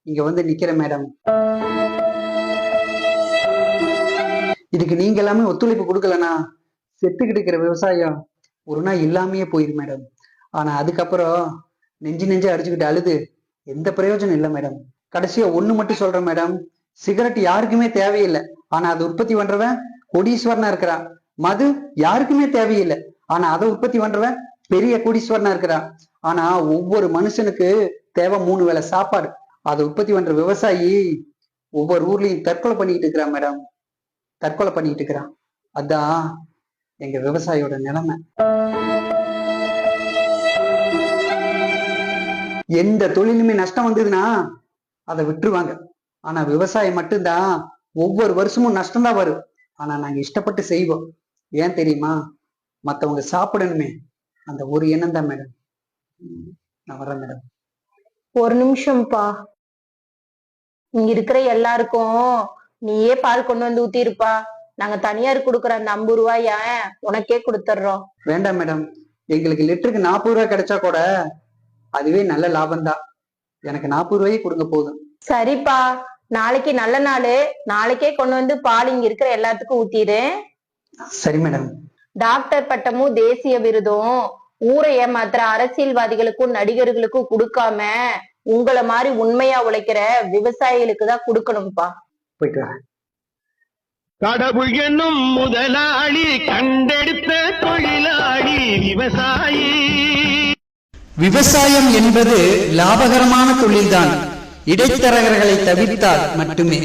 இங்க வந்து நிக்கிறேன் மேடம். இதுக்கு நீங்க எல்லாமே ஒத்துழைப்பு கொடுக்கலனா செத்துக்கிட்டு இருக்கிற விவசாயம் ஒரு நாள் இல்லாமையே போயிரு மேடம். ஆனா அதுக்கப்புறம் நெஞ்சு நெஞ்சு அடிச்சுக்கிட்டு அழுது எந்த பிரயோஜனம் இல்லை மேடம். கடைசியா ஒண்ணு மட்டும் சொல்றேன் மேடம், சிகரெட் யாருக்குமே தேவையில்லை, ஆனா அதை உற்பத்தி பண்றவன் கோடீஸ்வரனா இருக்கிறான். மது யாருக்குமே தேவையில்லை, ஆனா அதை உற்பத்தி பண்றவன் பெரிய கோடீஸ்வரனா இருக்கிறான். ஆனா ஒவ்வொரு மனுஷனுக்கு தேவை 3 வேளை சாப்பாடு. அதை உற்பத்தி பண்ற விவசாயி ஒவ்வொரு ஊர்லயும் தற்கொலை பண்ணிட்டு இருக்கிறான் மேடம், தற்கொலை பண்ணிட்டு இருக்கிறான். அதான் எங்க விவசாயியோட நிலைமை. எந்த தொழிலுமே நஷ்டம் வந்ததுன்னா அதை விட்டுருவாங்க. ஆனா விவசாயம் மட்டும்தான் ஒவ்வொரு வருஷமும் நஷ்டம்தான் வரும். ஆனா நாங்க இஷ்டப்பட்டு செய்வோம். ஏன் தெரியுமா? மத்தவங்க சாப்பிடணுமே, அந்த ஒரு எண்ணம் தான் மேடம். நான் வரேன் மேடம். ஒரு நிமிஷம்ப்பா. இங்க இருக்கிற எல்லாருக்கும் நீயே பால் கொண்டு வந்து ஊத்திருப்பா. நாங்க தனியார் கொடுக்குற அந்த 50 ரூபாய உனக்கே கொடுத்துட்றோம். வேண்டாம் மேடம், எங்களுக்கு லிட்டருக்கு 40 ரூபாய் கிடைச்சா கூட அதுவே நல்ல லாபம் தான். எனக்கு 40 ரூபாயே கொடுங்க போதும். சரிப்பா, நாளைக்கு நல்ல நாளு, நாளைக்கே கொண்டு வந்து பால் இங்க இருக்கிற எல்லாத்துக்கும் ஊத்திரு. சரி மேடம். டாக்டர் பட்டமும் தேசிய விருதும் ஊரை ஏமாத்துற அரசியல்வாதிகளுக்கும் நடிகர்களுக்கும் கொடுக்காம உங்களை மாதிரி உண்மையா உழைக்கிற விவசாயிகளுக்கு தான் கொடுக்கணும்ப்பா. போயிட்டு வரேன். கடவுள் என்னும் முதலாளி கண்டெடுத்த தொழிலாளி விவசாயி. விவசாயம் என்பது லாபகரமான தொழில்தான், இடைத்தரகர்களை தவிர்த்தால் மட்டுமே.